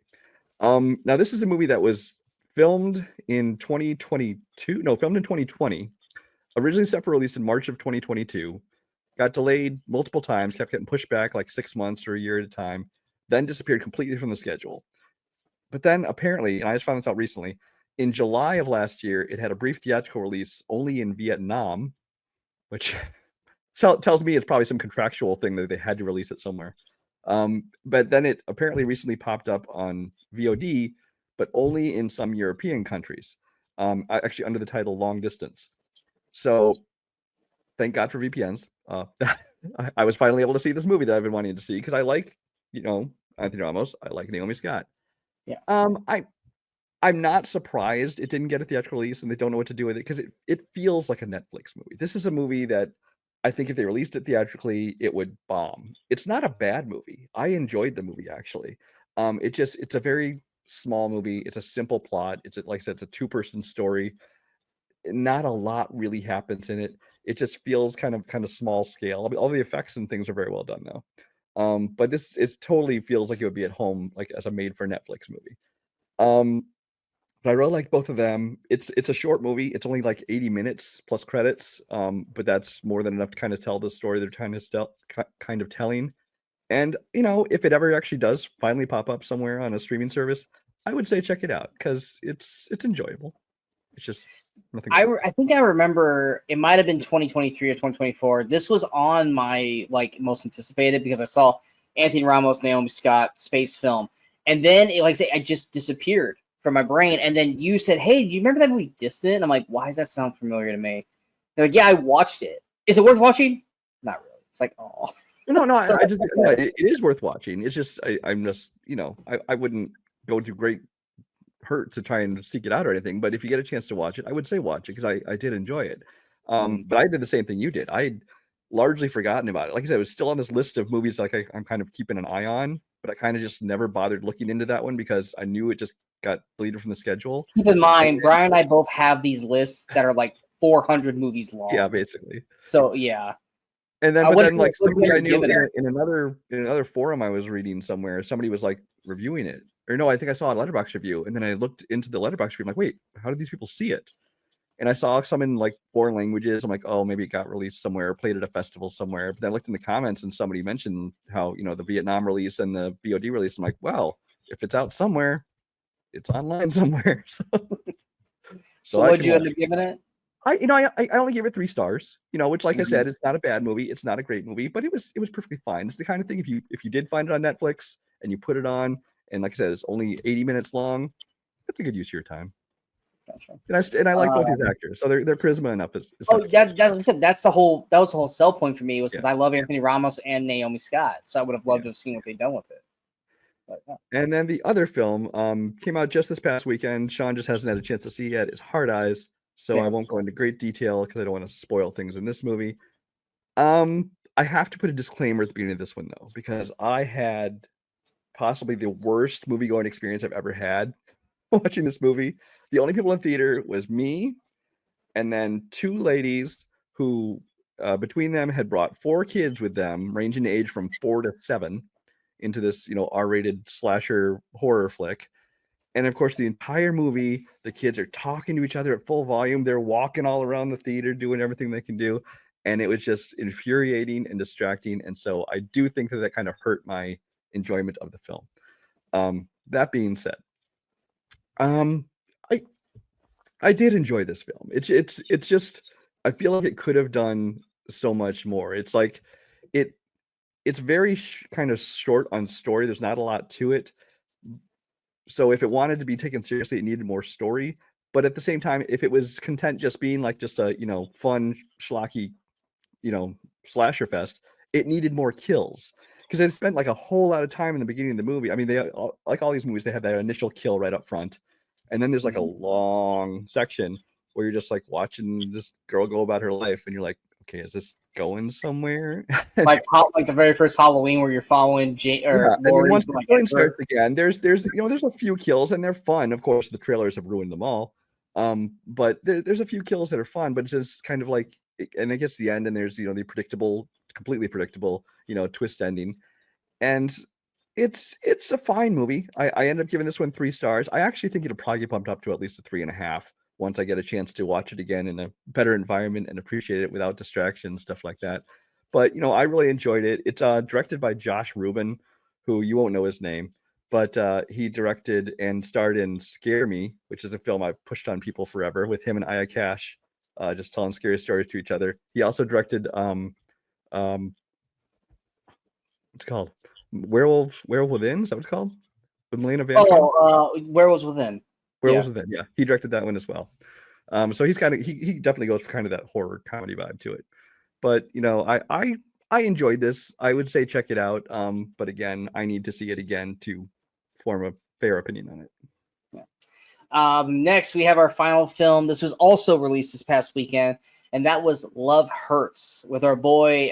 Now this is a movie that was filmed in 2020, originally set for release in March of 2022, got delayed multiple times, kept getting pushed back like 6 months or a year at a time, then disappeared completely from the schedule. But then apparently, and I just found this out recently, in July of last year, it had a brief theatrical release only in Vietnam, which tells me it's probably some contractual thing that they had to release it somewhere. But then it apparently recently popped up on VOD, but only in some European countries, actually under the title Long Distance. So thank God for VPNs. I was finally able to see this movie that I've been wanting to see, because I like, Anthony Ramos. I like Naomi Scott. Yeah. I'm not surprised it didn't get a theatrical release and they don't know what to do with it, because it feels like a Netflix movie. This is a movie that I think if they released it theatrically, it would bomb. It's not a bad movie. I enjoyed the movie, actually. It's a very small movie. It's a simple plot. Like I said, it's a 2-person story. Not a lot really happens in it. It just feels kind of small scale. I mean, all the effects and things are very well done though. But this totally feels like it would be at home, like as a made for Netflix movie. But I really like both of them. It's a short movie. It's only like 80 minutes plus credits. But that's more than enough to kind of tell the story they're kind of telling. And if it ever actually does finally pop up somewhere on a streaming service, I would say check it out, because it's enjoyable. It's just nothing. I think I remember it might have been 2023 or 2024. This was on my like most anticipated, because I saw Anthony Ramos, Naomi Scott space film, and then it just disappeared from my brain. And then you said, "Hey, do you remember that movie Distant?" And I'm like, "Why does that sound familiar to me?" They're like, "Yeah, I watched it. Is it worth watching?" Not really. It's like, oh. No, it is worth watching. It's just I'm just I wouldn't go to great hurt to try and seek it out or anything, but if you get a chance to watch it, I would say watch it, because I did enjoy it. But I did the same thing you did. I had largely forgotten about it. Like I said, it was still on this list of movies like I'm kind of keeping an eye on, but I kind of just never bothered looking into that one, because I knew it just got deleted from the schedule. Keep in mind, Brian and I both have these lists that are like 400 movies long. Yeah, basically. So yeah. And then, but then, like somebody I knew in in another forum I was reading somewhere, somebody was like reviewing it, or no, I think I saw a Letterboxd review, and then I looked into the Letterboxd review. I'm like, wait, how did these people see it? And I saw some in like foreign languages. I'm like, oh, maybe it got released somewhere, played at a festival somewhere. But then I looked in the comments, and somebody mentioned how the Vietnam release and the VOD release. I'm like, well, if it's out somewhere, it's online somewhere. So what'd you end up giving it? I only gave it 3 stars, which, like I said, it's not a bad movie. It's not a great movie, but it was perfectly fine. It's the kind of thing, if you did find it on Netflix and you put it on, and like I said, it's only 80 minutes long, it's a good use of your time. Gotcha. And I like both these actors, so their charisma enough is that's what I said. That was the whole sell point for me, was because I love Anthony Ramos and Naomi Scott, so I would have loved to have seen what they'd done with it. But, And then the other film came out just this past weekend. Sean just hasn't had a chance to see yet. It's Hard Eyes. So I won't go into great detail because I don't want to spoil things in this movie. I have to put a disclaimer at the beginning of this one, though, because I had possibly the worst movie-going experience I've ever had watching this movie. The only people in theater was me and then 2 ladies who, between them, had brought 4 kids with them, ranging in age from 4 to 7, into this, R-rated slasher horror flick. And of course, the entire movie, the kids are talking to each other at full volume. They're walking all around the theater, doing everything they can do. And it was just infuriating and distracting. And so I do think that kind of hurt my enjoyment of the film. That being said, I did enjoy this film. It's just, I feel like it could have done so much more. It's like, it's very kind of short on story. There's not a lot to it. So if it wanted to be taken seriously, it needed more story. But at the same time, if it was content just being like just a, fun, schlocky, slasher fest, it needed more kills. Because they spent like a whole lot of time in the beginning of the movie. I mean, they, like all these movies, they have that initial kill right up front. And then there's like a long section where you're just like watching this girl go about her life. And you're like, okay, is this going somewhere? like the very first Halloween where you're following and then once the killing starts again, there's a few kills and they're fun. Of course, the trailers have ruined them all. But there's a few kills that are fun, but it's just kind of like, and it gets to the end and there's the completely predictable twist ending. And it's a fine movie. I ended up giving this one 3 stars. I actually think it'll probably get bumped up to at least a 3.5 once I get a chance to watch it again in a better environment and appreciate it without distractions, stuff like that. But, I really enjoyed it. It's directed by Josh Rubin, who you won't know his name, but he directed and starred in Scare Me, which is a film I've pushed on people forever, with him and Aya Cash, just telling scary stories to each other. He also directed, what's it called? Werewolf Within? Is that what it's called? With Melina Van Camp? Werewolves Within. Werewolves Within, yeah. He directed that one as well. So he's kind of he definitely goes for kind of that horror comedy vibe to it. But I enjoyed this. I would say check it out. But again, I need to see it again to form a fair opinion on it. Yeah. Next, we have our final film. This was also released this past weekend, and that was Love Hurts with our boy.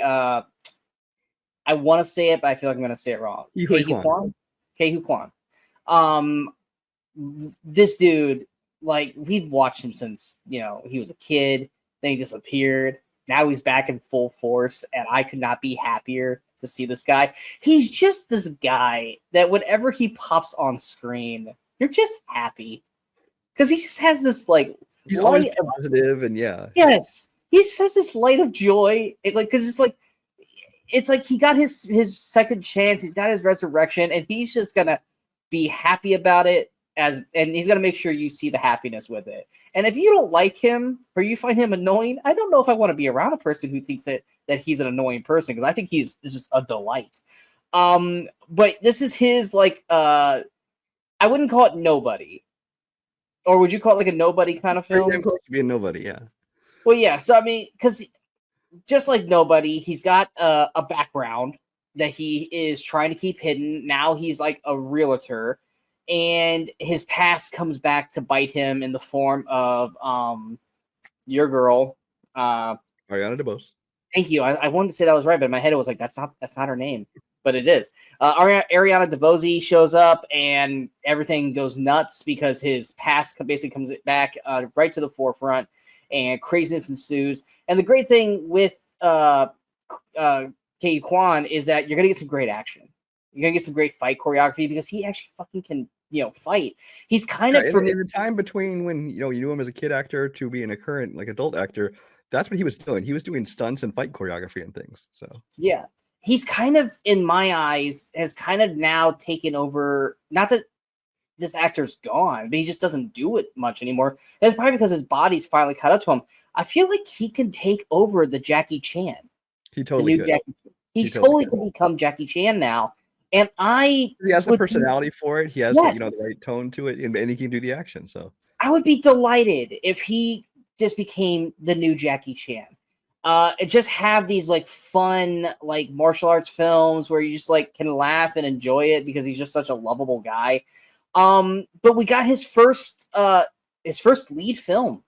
I want to say it, but I feel like I'm going to say it wrong. Ke Huy Quan. This dude, like, we've watched him since he was a kid. Then he disappeared. Now he's back in full force, and I could not be happier to see this guy. He's just this guy that whenever he pops on screen, you're just happy because he just has this he's always positive and yes, he just has this light of joy. Because it's like he got his second chance, he's got his resurrection, and he's just gonna be happy about it. And he's gonna make sure you see the happiness with it. And if you don't like him or you find him annoying, I don't know if I want to be around a person who thinks that he's an annoying person, because I think he's just a delight. But this is his I wouldn't call it nobody, or would you call it like a nobody kind of film? I'm close to be a nobody, yeah. Well, yeah. So I mean, because just like nobody, he's got a background that he is trying to keep hidden. Now he's like a realtor. And his past comes back to bite him in the form of your girl, Ariana DeBose. Thank you. I wanted to say that was right, but in my head it was like that's not her name, but it is. Ariana DeBose shows up, and everything goes nuts because his past basically comes back right to the forefront, and craziness ensues. And the great thing with Ke Kwan is that you're gonna get some great action. You're gonna get some great fight choreography because he actually fucking can, fight. He's kind of in the time between when you knew him as a kid actor to being a current adult actor, that's what he was doing. He was doing stunts and fight choreography and things. So yeah, he's kind of, in my eyes, has kind of now taken over. Not that this actor's gone, but he just doesn't do it much anymore. And it's probably because his body's finally caught up to him. I feel like he can take over the Jackie Chan. He totally could. He's totally could become Jackie Chan now. And he has the personality for it. He has the right tone to it, and he can do the action. So I would be delighted if he just became the new Jackie Chan. And just have these fun martial arts films where you just can laugh and enjoy it because he's just such a lovable guy. But we got his first lead film,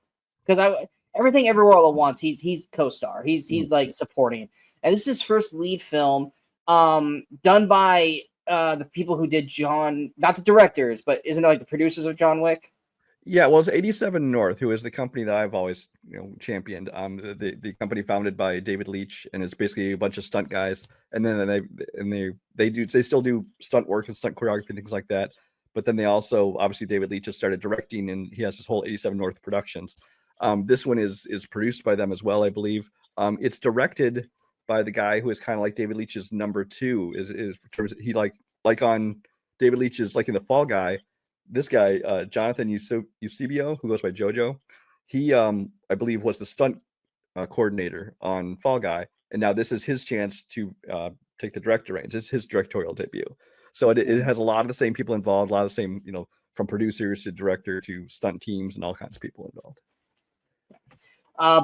because Everything Everywhere All at Once, he's co-star. He's supporting, and this is his first lead film, done by the people who did not the directors, but isn't it the producers of John Wick? Yeah, well, it's 87 North, who is the company that I've always championed. The company founded by David Leitch, and it's basically a bunch of stunt guys, and then they still do stunt work and stunt choreography and things like that. But then they also, obviously, David Leitch has started directing, and he has this whole 87 North Productions. This one is produced by them as well, I believe. It's directed by the guy who is kind of like David Leitch's number two. Is in terms of, he like on David Leitch's in The Fall Guy. This guy, Jonathan Eusebio, who goes by JoJo, he I believe was the stunt coordinator on Fall Guy, and now this is his chance to take the director reins. It's his directorial debut. So it has a lot of the same people involved, a lot of the same, from producers to director to stunt teams and all kinds of people involved.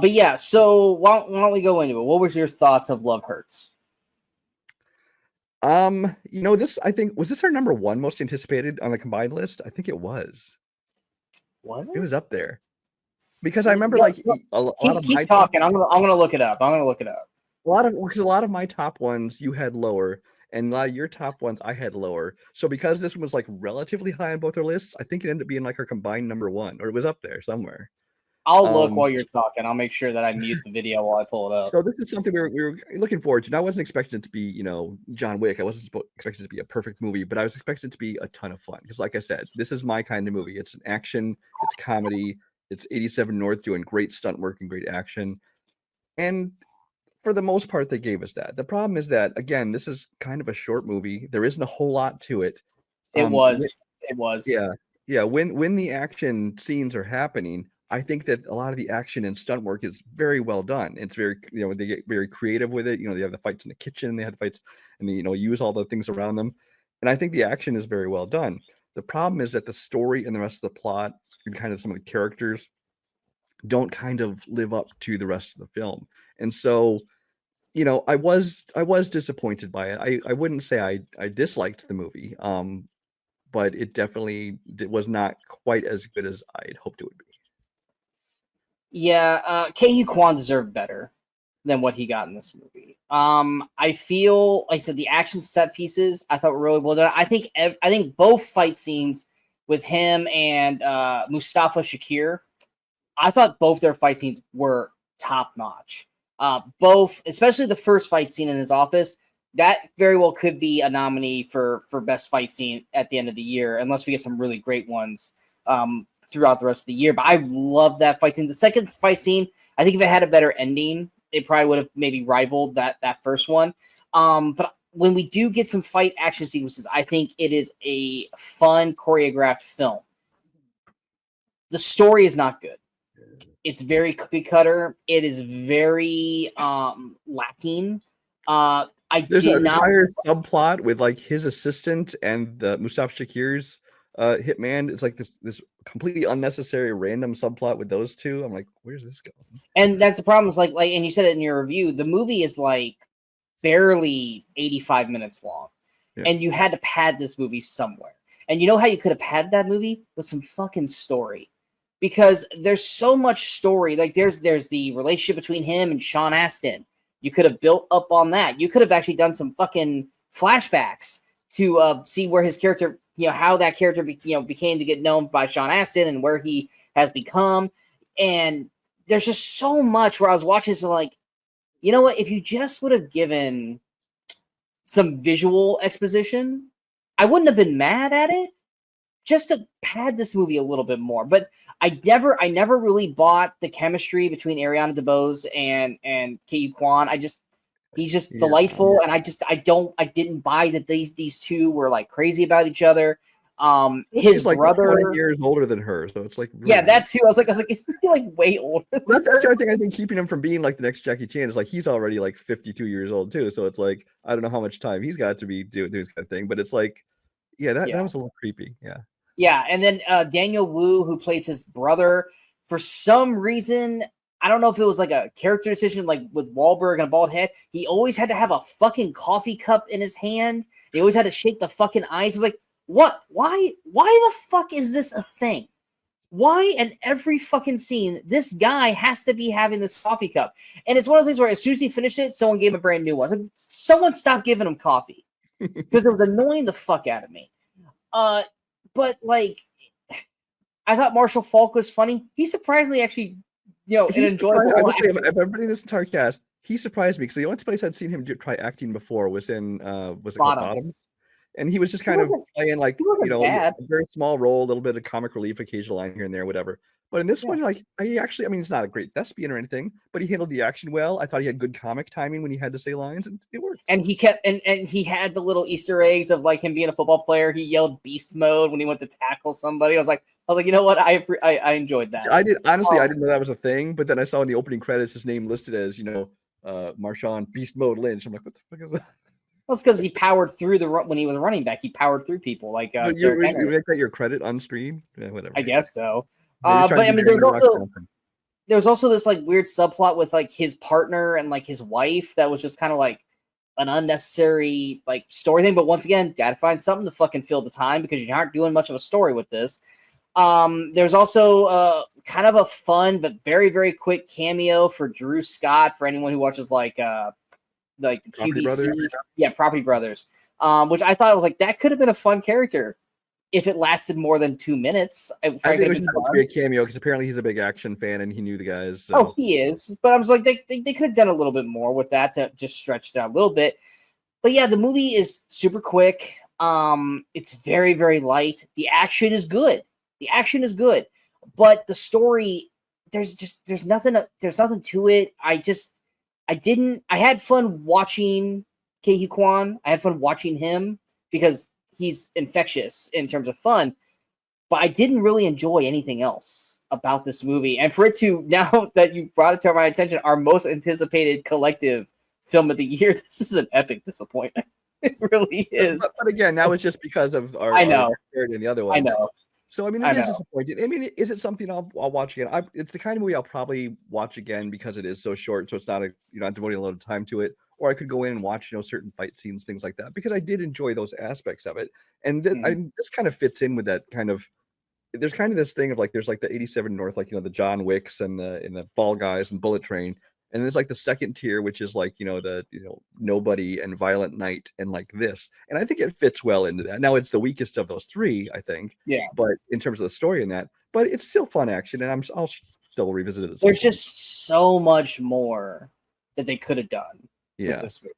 But yeah, so why don't we go into it? What was your thoughts of Love Hurts? This, I think, was this our number one most anticipated on the combined list? I think it was. Was it? It was up there. Because I remember a lot of my talking. I'm gonna look it up. Because a lot of my top ones you had lower, and a lot of your top ones I had lower. So because this one was relatively high on both our lists, I think it ended up being our combined number one, or it was up there somewhere. I'll look while you're talking. I'll make sure that I mute the video while I pull it up. So this is something we were looking forward to. And I wasn't expecting it to be, John Wick. I wasn't expecting it to be a perfect movie, but I was expecting it to be a ton of fun. Because like I said, this is my kind of movie. It's an action, it's comedy, it's 87 North doing great stunt work and great action. And for the most part, they gave us that. The problem is that, again, this is kind of a short movie. There isn't a whole lot to it. It was. Yeah. When the action scenes are happening, I think that a lot of the action and stunt work is very well done. It's very, they get very creative with it. They have the fights in the kitchen, they have the fights, and they, use all the things around them. And I think the action is very well done. The problem is that the story and the rest of the plot and kind of some of the characters don't kind of live up to the rest of the film. And so, I was disappointed by it. I wouldn't say I disliked the movie, but it definitely was not quite as good as I'd hoped it would be. Yeah, Ke Kwan deserved better than what he got in this movie. I feel, like I said, the action set pieces I thought were really well done. I think both fight scenes with him and Mustafa Shakir, I thought both their fight scenes were top notch. Both, especially the first fight scene in his office, that very well could be a nominee for best fight scene at the end of the year, unless we get some really great ones throughout the rest of the year. But I love that fight scene. The second fight scene, I think if it had a better ending, it probably would have maybe rivaled that first one. But when we do get some fight action sequences, I think it is a fun choreographed film. The story is not good. It's very cookie cutter. It is very lacking. There's an entire subplot with his assistant and the Mustafa Shakir's hitman. It's this completely unnecessary random subplot with those two. I'm like, where's this going? And that's the problem. Is and you said it in your review, the movie is barely 85 minutes long, and you had to pad this movie somewhere. And you know how you could have padded that movie? With some fucking story, because there's so much story. There's the relationship between him and Sean Astin. You could have built up on that. You could have actually done some fucking flashbacks to see where his character, how that character became to get known by Sean Astin and where he has become. And there's just so much where I was watching, so you know what? If you just would have given some visual exposition, I wouldn't have been mad at it. Just to pad this movie a little bit more. But I never really bought the chemistry between Ariana DeBose and Ke Quan. He's just delightful, and I didn't buy that these two were like crazy about each other. His like brother 20 years older than her, so it's like really, yeah, that too. I was like, is he like way older? That's the other thing I think keeping him from being like the next Jackie Chan is like he's already like 52 years old too. So it's like I don't know how much time he's got to be doing this kind of thing, but it's like, that was a little creepy. Yeah, and then Daniel Wu, who plays his brother, for some reason, I don't know if it was like a character decision, like with Wahlberg and a bald head, he always had to have a fucking coffee cup in his hand. He always had to shake the fucking ice. Like, what? Why the fuck is this a thing? Why in every fucking scene, this guy has to be having this coffee cup? And it's one of those things where as soon as he finished it, someone gave him a brand new one. Like, someone stopped giving him coffee because it was annoying the fuck out of me. But like, I thought Marshall Falk was funny. He surprisingly actually, an enjoyable. Honestly, of everybody in this entire cast, he surprised me because the only place I'd seen him try acting before was in was it called Bottoms? And he was just kind of playing like a very small role, a little bit of comic relief, occasional line here and there, whatever. But in this one, like he's not a great thespian or anything, but he handled the action well. I thought he had good comic timing when he had to say lines, and it worked. And he kept and he had the little Easter eggs of like him being a football player. He yelled beast mode when he went to tackle somebody. I was like, you know what? I enjoyed that. I did honestly. I didn't know that was a thing, but then I saw in the opening credits his name listed as Marshawn Beast Mode Lynch. I'm like, what the fuck is that? Well, it's because he powered through when he was a running back. He powered through people like. So you make that your credit on screen? Yeah, whatever. I guess so. But I mean, there's also this like weird subplot with like his partner and like his wife that was just kind of like an unnecessary like story thing. But once again, got to find something to fucking fill the time because you aren't doing much of a story with this. There's also kind of a fun but very very quick cameo for Drew Scott for anyone who watches like the QVC, Property Brothers, which I thought was like that could have been a fun character if it lasted more than 2 minutes. I think it was supposed to be a cameo because apparently he's a big action fan and he knew the guys. So. Oh, he is. But I was like, they could have done a little bit more with that to just stretch it out a little bit. But yeah, the movie is super quick. It's very, very light. The action is good. But the story, there's nothing to it. I had fun watching Ke Quan. I had fun watching him because he's infectious in terms of fun, but I didn't really enjoy anything else about this movie. And for it to, now that you brought it to my attention, our most anticipated collective film of the year, this is an epic disappointment. It really is. But again, that was just because of our and the other ones. I know. So I mean, it is disappointing. I mean, is it something I'll watch again? It's the kind of movie I'll probably watch again because it is so short. So it's not not devoting a lot of time to it. Or I could go in and watch certain fight scenes, things like that, because I did enjoy those aspects of it. And this kind of fits in with that kind of. There's kind of this thing of like there's like the 87 North, like the John Wicks and the Fall Guys and Bullet Train. And there's like the second tier, which is like, the Nobody and Violent Night and like this. And I think it fits well into that. Now it's the weakest of those three, I think. Yeah. But in terms of the story in that, but it's still fun action. And I'll still revisit it. There's just so much more that they could have done. Yeah. With this movie.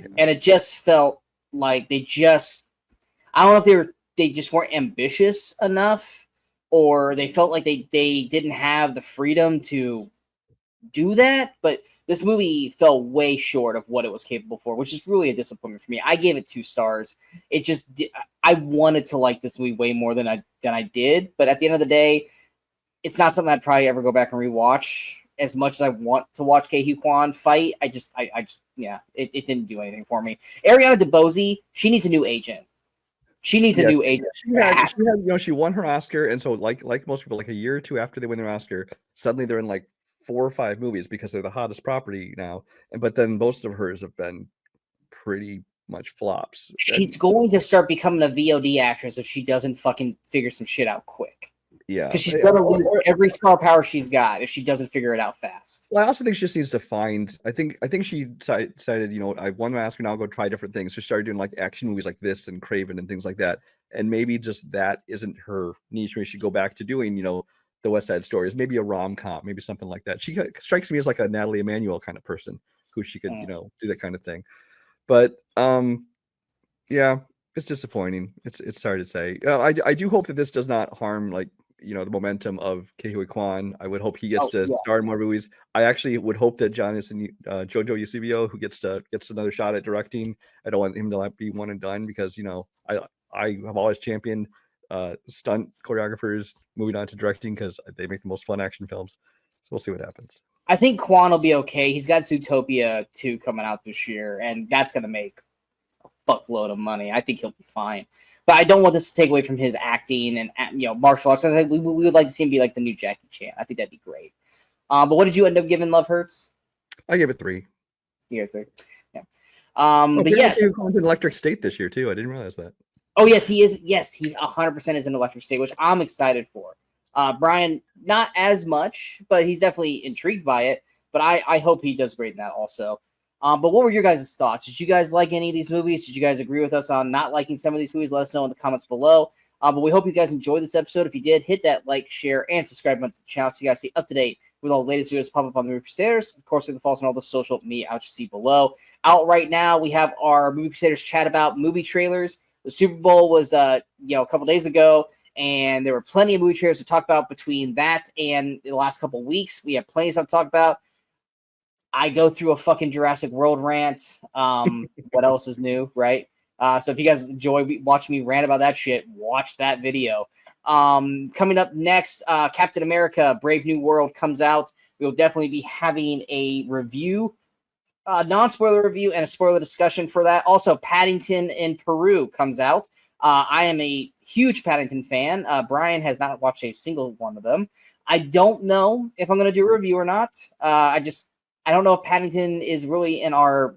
Yeah. And it just felt like I don't know if they just weren't ambitious enough, or they felt like they didn't have the freedom to do that, but this movie fell way short of what it was capable for, which is really a disappointment for me. I gave it 2 stars. It just I wanted to like this movie way more than I did, but at the end of the day, it's not something I'd probably ever go back and rewatch. As much as I want to watch Ke Quan fight, I just it didn't do anything for me. Ariana DeBose, she needs a new agent. She needs a new agent. She won her Oscar, and so like most people, like a year or 2 after they win their Oscar, suddenly they're in like 4 or 5 movies because they're the hottest property now. But then most of hers have been pretty much flops. She's going to start becoming a VOD actress if she doesn't fucking figure some shit out quick. Yeah, because she's going to lose every star power she's got if she doesn't figure it out fast. Well, I also think she just needs to find. I think she decided, I won my Oscar, now I'll go try different things. So she started doing like action movies like this and Craven and things like that. And maybe just that isn't her niche. Maybe she should go back to doing, the West Side Stories, maybe a rom-com, maybe something like that. She strikes me as like a Natalie Emmanuel kind of person who she could, do that kind of thing. But yeah, it's disappointing. It's hard to say. I do hope that this does not harm the momentum of Ke Kwan. I would hope he gets to star in more movies. I actually would hope that Jojo Eusebio, who gets another shot at directing. I don't want him to be one and done because I have always championed stunt choreographers moving on to directing because they make the most fun action films. So we'll see what happens. I think Kwan will be okay. He's got Zootopia 2 coming out this year, and that's going to make a fuckload of money. I think he'll be fine. But I don't want this to take away from his acting and martial arts. We would like to see him be like the new Jackie Chan. I think that'd be great. But what did you end up giving Love Hurts? I gave it 3. You gave it 3. Yeah. But yes, he was in Electric State this year too. I didn't realize that. Oh yes, he is. Yes, he 100% is in Electric State, which I'm excited for. Brian, not as much, but he's definitely intrigued by it. But I hope he does great in that also. But what were your guys' thoughts? Did you guys like any of these movies? Did you guys agree with us on not liking some of these movies? Let us know in the comments below. But we hope you guys enjoyed this episode. If you did, hit that like, share, and subscribe button to the channel so you guys stay up to date with all the latest videos pop up on the Movie Crusaders. Of course, leave the follow us on all the social media out you see below. Out right now, we have our Movie Crusaders chat about movie trailers. The Super Bowl was a couple days ago, and there were plenty of movie trailers to talk about between that and the last couple of weeks. We have plenty to talk about. I go through a fucking Jurassic World rant. What else is new, right? So if you guys enjoy watching me rant about that shit, watch that video. Coming up next, Captain America Brave New World comes out. We'll definitely be having a review, non-spoiler review, and a spoiler discussion for that. Also, Paddington in Peru comes out. I am a huge Paddington fan. Brian has not watched a single one of them. I don't know if I'm going to do a review or not. I don't know if Paddington is really in our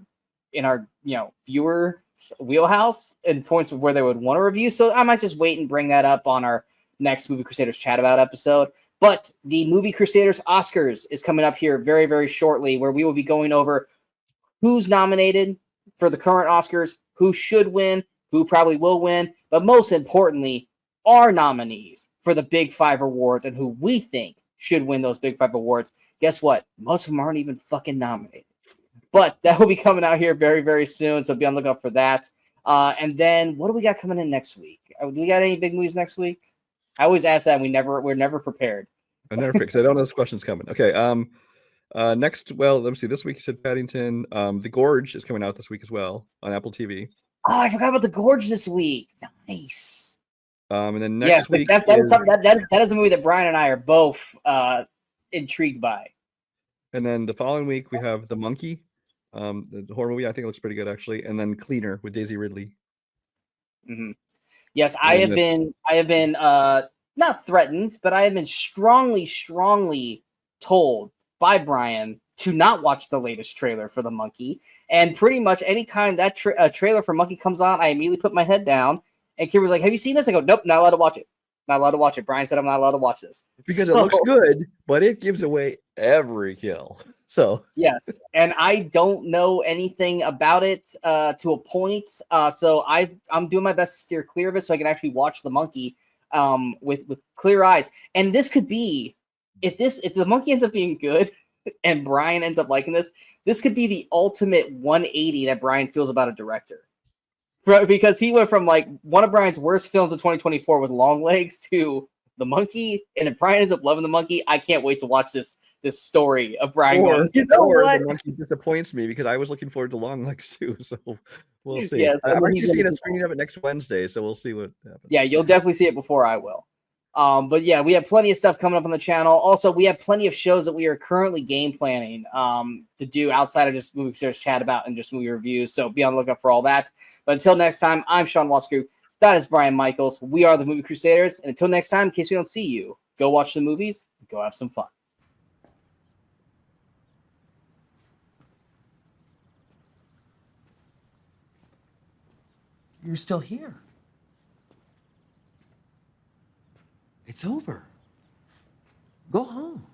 viewer wheelhouse in points of where they would want to review. So I might just wait and bring that up on our next Movie Crusaders chat about episode. But the Movie Crusaders Oscars is coming up here very, very shortly, where we will be going over who's nominated for the current Oscars, who should win, who probably will win, but most importantly, our nominees for the Big Five awards and who we think should win those Big Five awards. Guess what? Most of them aren't even fucking nominated. But that will be coming out here very, very soon, so be on the lookout for that. And then what do we got coming in next week? Do we got any big movies next week? I always ask that, and we're never prepared. I never fixed. I don't know this question's coming. Okay. Next, well, let me see. This week you said Paddington. The Gorge is coming out this week as well on Apple TV. Oh, I forgot about The Gorge this week. Nice. And then next week that is a movie that Brian and I are both intrigued by. And then the following week we have The Monkey, the horror movie. I think it looks pretty good actually. And then Cleaner with Daisy Ridley. Mm-hmm. Yes, I have been not threatened, but I have been strongly told by Brian to not watch the latest trailer for The Monkey. And pretty much anytime that trailer for Monkey comes on, I immediately put my head down. And Kira was like, "Have you seen this?" I go, "Nope, not allowed to watch it. Not allowed to watch it." Brian said I'm not allowed to watch this. Because it looks good, but it gives away every kill. So yes, and I don't know anything about it to a point. So I'm doing my best to steer clear of it so I can actually watch The Monkey with clear eyes. And this could be if The Monkey ends up being good and Brian ends up liking this could be the ultimate 180 that Brian feels about a director. Because he went from like one of Brian's worst films of 2024 with Long Legs to The Monkey, and if Brian ends up loving The Monkey, I can't wait to watch this story of Brian going, you know what? The Monkey disappoints me because I was looking forward to Long Legs too, so we'll see. Yes, I'm actually seeing a screening of it next Wednesday, so we'll see what happens. Yeah, you'll definitely see it before I will. But yeah, we have plenty of stuff coming up on the channel. Also, we have plenty of shows that we are currently game planning to do outside of just Movie Crusaders chat about and just movie reviews. So be on the lookout for all that. But until next time, I'm Sean Wascrew. That is Brian Michaels. We are the Movie Crusaders. And until next time, in case we don't see you, go watch the movies, go have some fun. You're still here. It's over. Go home.